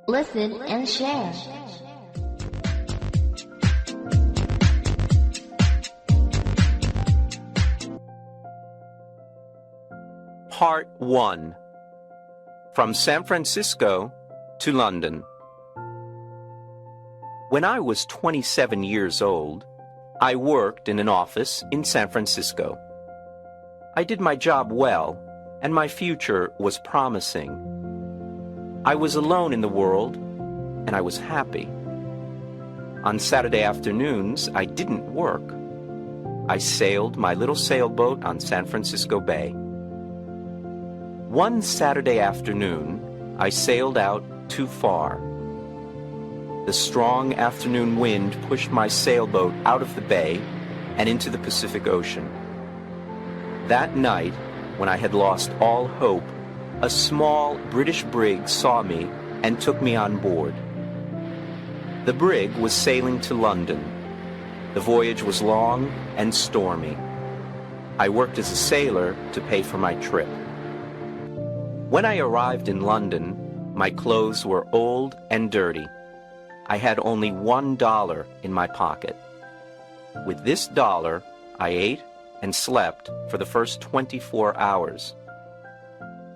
Listen and share. Part 1. From San Francisco to London. When I was 27 years old, I worked in an office in San Francisco. I did my job well, and my future was promising. I was alone in the world, and I was happy. On Saturday afternoons, I didn't work. I sailed my little sailboat on San Francisco Bay. One Saturday afternoon, I sailed out too far. The strong afternoon wind pushed my sailboat out of the bay and into the Pacific Ocean. That night, when I had lost all hope, a small British brig saw me and took me on board. The brig was sailing to London. The voyage was long and stormy. I worked as a sailor to pay for my trip. When I arrived in London, my clothes were old and dirty. I had only $1 in my pocket. With this dollar, I ate and slept for the first 24 hours.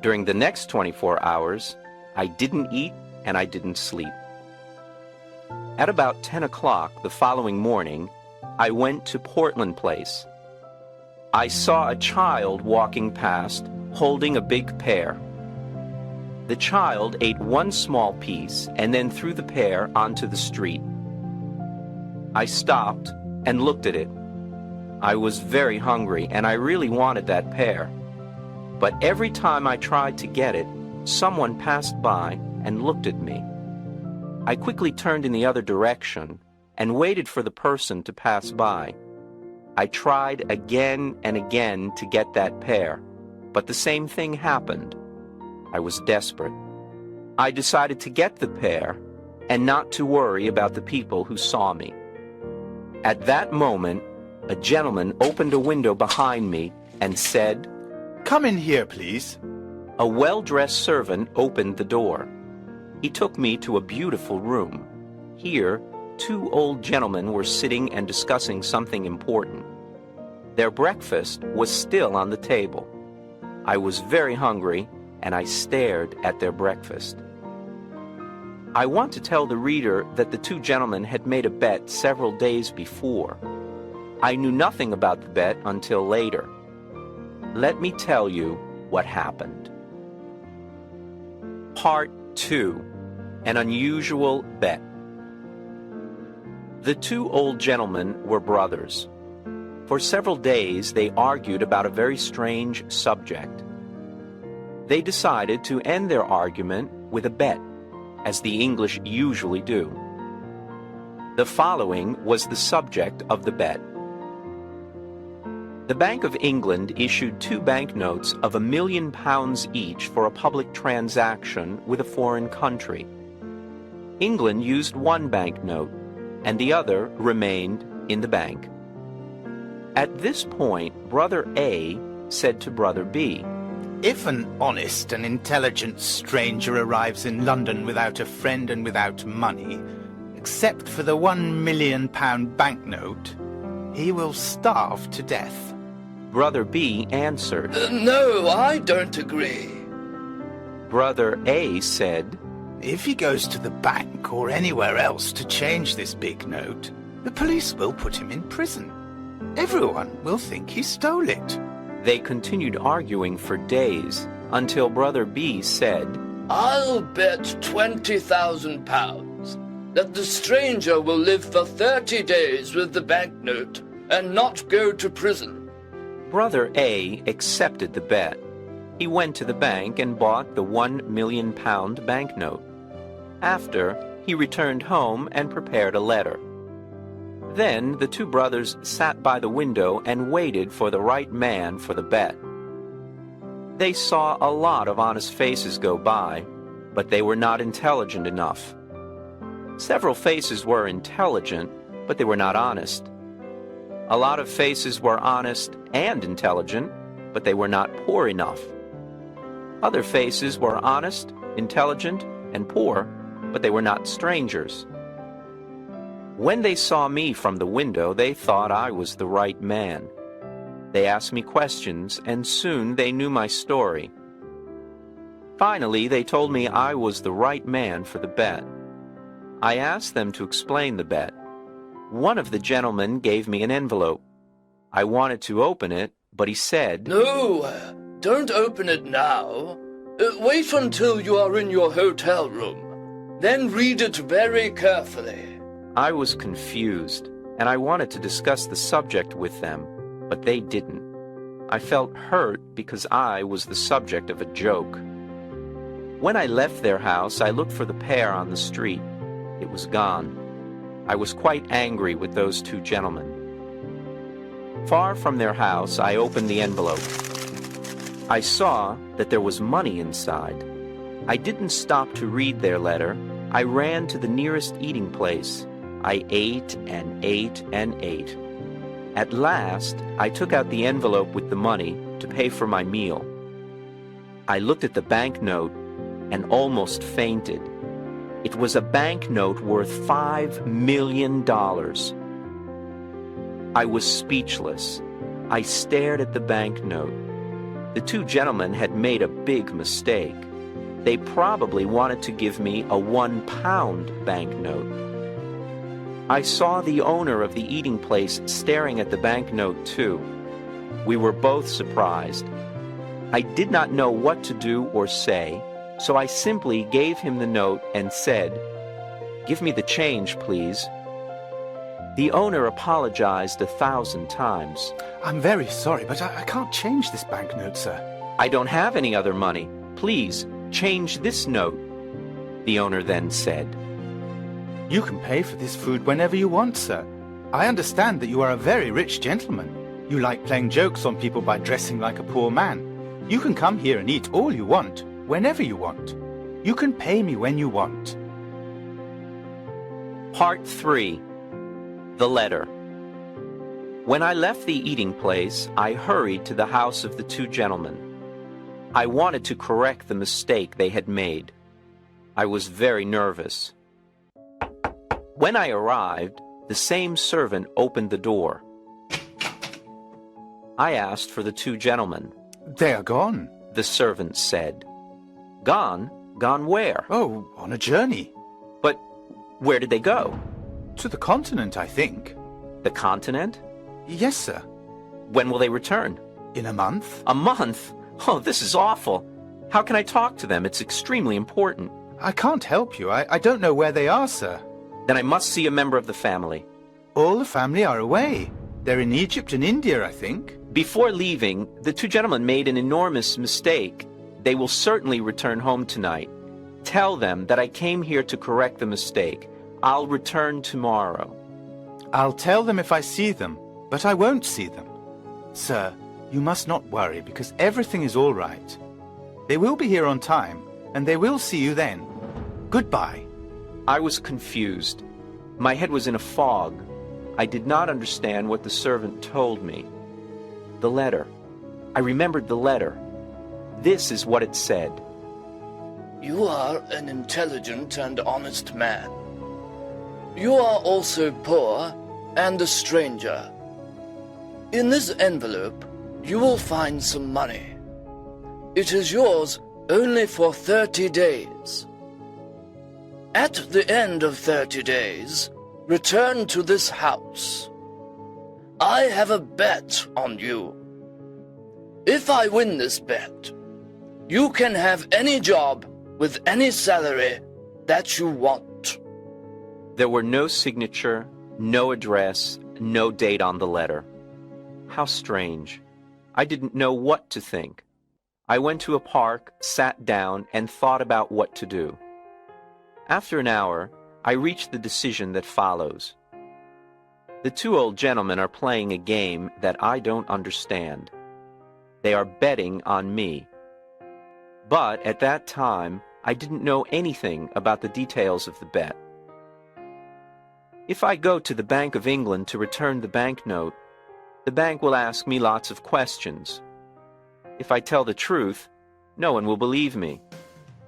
During the next 24 hours, I didn't eat and I didn't sleep. At about 10 o'clock the following morning, I went to Portland Place. I saw a child walking past holding a big pear. The child ate one small piece and then threw the pear onto the street. I stopped and looked at it. I was very hungry and I really wanted that pear. But every time I tried to get it, someone passed by and looked at me. I quickly turned in the other direction and waited for the person to pass by. I tried again and again to get that pear, but the same thing happened. I was desperate. I decided to get the pear and not to worry about the people who saw me. At that moment, a gentleman opened a window behind me and said, "Come in here, please." A well-dressed servant opened the door. He took me to a beautiful room. Here, two old gentlemen were sitting and discussing something important. Their breakfast was still on the table. I was very hungry, and I stared at their breakfast. I want to tell the reader that the two gentlemen had made a bet several days before. I knew nothing about the bet until later. Let me tell you what happened. Part 2. An unusual bet. The two old gentlemen were brothers. For several days they argued about a very strange subject. They decided to end their argument with a bet, as the English usually do. The following was the subject of the bet. The Bank of England issued 2 banknotes of £1 million each for a public transaction with a foreign country. England used one banknote, and the other remained in the bank. At this point, Brother A said to Brother B, If an honest and intelligent stranger arrives in London without a friend and without money, except for the £1 million banknote, he will starve to death. Brother B answered, No, I don't agree. Brother A said, If he goes to the bank or anywhere else to change this big note, the police will put him in prison. Everyone will think he stole it. They continued arguing for days until Brother B said, I'll bet £20,000 that the stranger will live for 30 days with the banknote and not go to prison. Brother A accepted the bet. He went to the bank and bought the £1 million banknote. After, he returned home and prepared a letter. Then the two brothers sat by the window and waited for the right man for the bet. They saw a lot of honest faces go by, but they were not intelligent enough. Several faces were intelligent, but they were not honest. A lot of faces were honest and intelligent, but they were not poor enough. Other faces were honest, intelligent, and poor, but they were not strangers. When they saw me from the window, they thought I was the right man. They asked me questions, and soon they knew my story. Finally, they told me I was the right man for the bet. I asked them to explain the bet. One of the gentlemen gave me an envelope. I wanted to open it, but he said, No, don't open it now. Wait until you are in your hotel room. Then read it very carefully. I was confused, and I wanted to discuss the subject with them, but they didn't. I felt hurt because I was the subject of a joke. When I left their house, I looked for the pair on the street. It was gone. I was quite angry with those two gentlemen. Far from their house, I opened the envelope. I saw that there was money inside. I didn't stop to read their letter. I ran to the nearest eating place. I ate and ate and ate. At last, I took out the envelope with the money to pay for my meal. I looked at the banknote and almost fainted. It was a banknote worth $5 million. I was speechless. I stared at the banknote. The two gentlemen had made a big mistake. They probably wanted to give me a 1-pound banknote. I saw the owner of the eating place staring at the banknote too. We were both surprised. I did not know what to do or say, so I simply gave him the note and said, "Give me the change, please." The owner apologized 1,000 times. I'm very sorry, but I can't change this banknote, sir. "I don't have any other money. Please, change this note," the owner then said. You can pay for this food whenever you want, sir. I understand that you are a very rich gentleman. You like playing jokes on people by dressing like a poor man. You can come here and eat all you want, whenever you want. You can pay me when you want. Part 3. The Letter. When I left the eating place, I hurried to the house of the two gentlemen. I wanted to correct the mistake they had made. I was very nervous. When I arrived, the same servant opened the door. I asked for the two gentlemen. They are gone. The servant said. Gone? Gone where? Oh, on a journey. But where did they go? To the continent, I think. The continent? Yes, sir. When will they return? In a month. A month? Oh, this is awful. How can I talk to them? It's extremely important. I can't help you. I don't know where they are, sir. Then I must see a member of the family. All the family are away. They're in Egypt and India, I think. Before leaving, the two gentlemen made an enormous mistake. They will certainly return home tonight. Tell them that I came here to correct the mistake. I'll return tomorrow. I'll tell them if I see them, but I won't see them. Sir, you must not worry, because everything is all right. They will be here on time, and they will see you then. Goodbye. I was confused. My head was in a fog. I did not understand what the servant told me. The letter. I remembered the letter. This is what it said. You are an intelligent and honest man. You are also poor and a stranger. In this envelope, you will find some money. It is yours only for 30 days. At the end of 30 days, return to this house. I have a bet on you. If I win this bet, you can have any job with any salary that you want. There were no signature, no address, no date on the letter. How strange. I didn't know what to think. I went to a park, sat down, and thought about what to do. After an hour, I reached the decision that follows. The two old gentlemen are playing a game that I don't understand. They are betting on me. But at that time, I didn't know anything about the details of the bet. If I go to the Bank of England to return the banknote, the bank will ask me lots of questions. If I tell the truth, no one will believe me.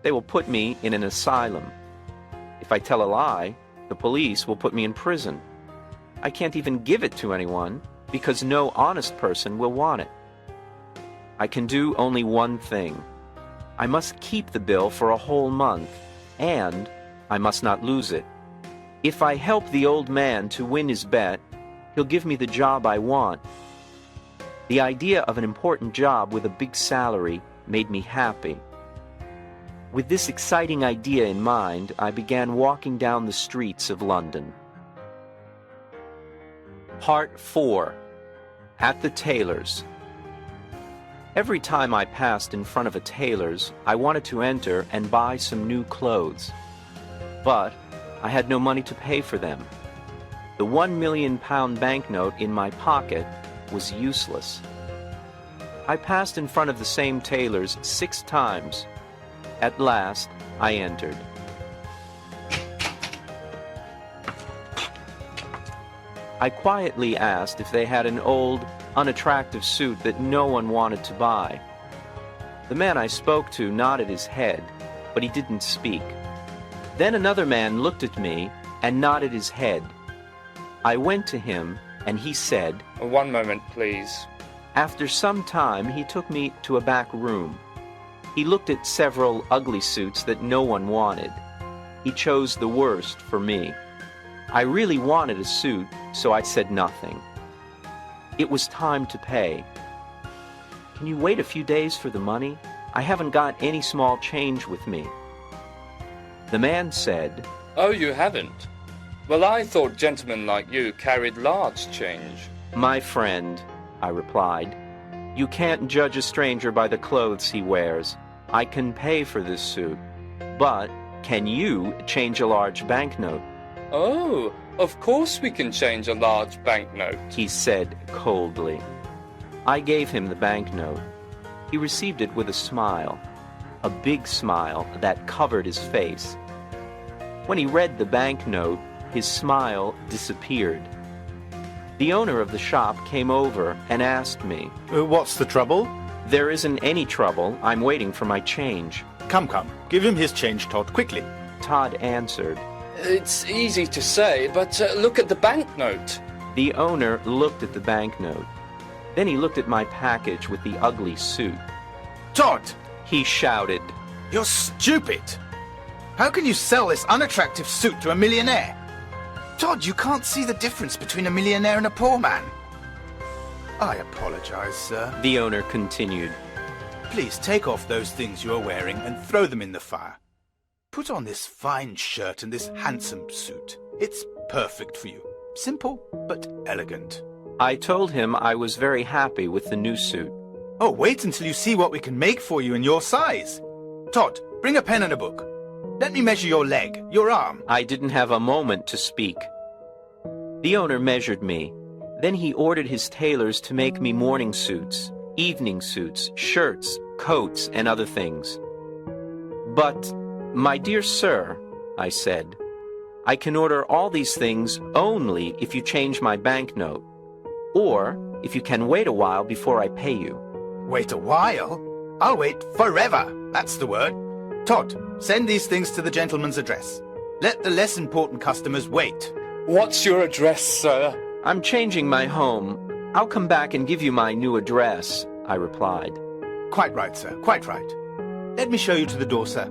They will put me in an asylum. If I tell a lie, the police will put me in prison. I can't even give it to anyone because no honest person will want it. I can do only one thing. I must keep the bill for a whole month, and I must not lose it. If I help the old man to win his bet, he'll give me the job I want. The idea of an important job with a big salary made me happy. With this exciting idea in mind, I began walking down the streets of London. Part 4. At the tailor's. Every time I passed in front of a tailor's, I wanted to enter and buy some new clothes. But I had no money to pay for them. The £1 million banknote in my pocket was useless. I passed in front of the same tailor's 6 times. At last, I entered. I quietly asked if they had an old, unattractive suit that no one wanted to buy. The man I spoke to nodded his head, but he didn't speak. Then another man looked at me and nodded his head. I went to him, and he said, "One moment, please." After some time, he took me to a back room. He looked at several ugly suits that no one wanted. He chose the worst for me. I really wanted a suit, so I said nothing. It was time to pay. "Can you wait a few days for the money? I haven't got any small change with me." The man said, "Oh, you haven't? Well, I thought gentlemen like you carried large change." "My friend," I replied, "you can't judge a stranger by the clothes he wears. I can pay for this suit, but can you change a large banknote?" "Oh, of course we can change a large banknote," he said coldly. I gave him the banknote. He received it with a smile, a big smile that covered his face. When he read the banknote, his smile disappeared. The owner of the shop came over and asked me, What's the trouble? "There isn't any trouble. I'm waiting for my change." Come, give him his change, Todd, quickly. Todd answered. "It's easy to say, but look at the banknote." The owner looked at the banknote. Then he looked at my package with the ugly suit. Todd, He shouted, you're stupid. How can you sell this unattractive suit to a millionaire? Todd, you can't see the difference between a millionaire and a poor man. I apologize, sir. the owner continued. Please take off those things you are wearing and throw them in the fire. Put on this fine shirt and this handsome suit. It's perfect for you. Simple, but elegant. I told him I was very happy with the new suit. Oh, wait until you see what we can make for you in your size. Todd, bring a pen and a book. Let me measure your leg, your arm. I didn't have a moment to speak. The owner measured me. Then he ordered his tailors to make me morning suits, evening suits, shirts, coats, and other things. "But, my dear sir," I said, "I can order all these things only if you change my banknote, or if you can wait a while before I pay you." Wait a while? I'll wait forever. That's the word. Todd, send these things to the gentleman's address. Let the less important customers wait. "What's your address, sir?" "I'm changing my home. I'll come back and give you my new address," I replied. Quite right, sir. Quite right. Let me show you to the door, sir.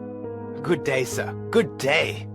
Good day, sir. Good day.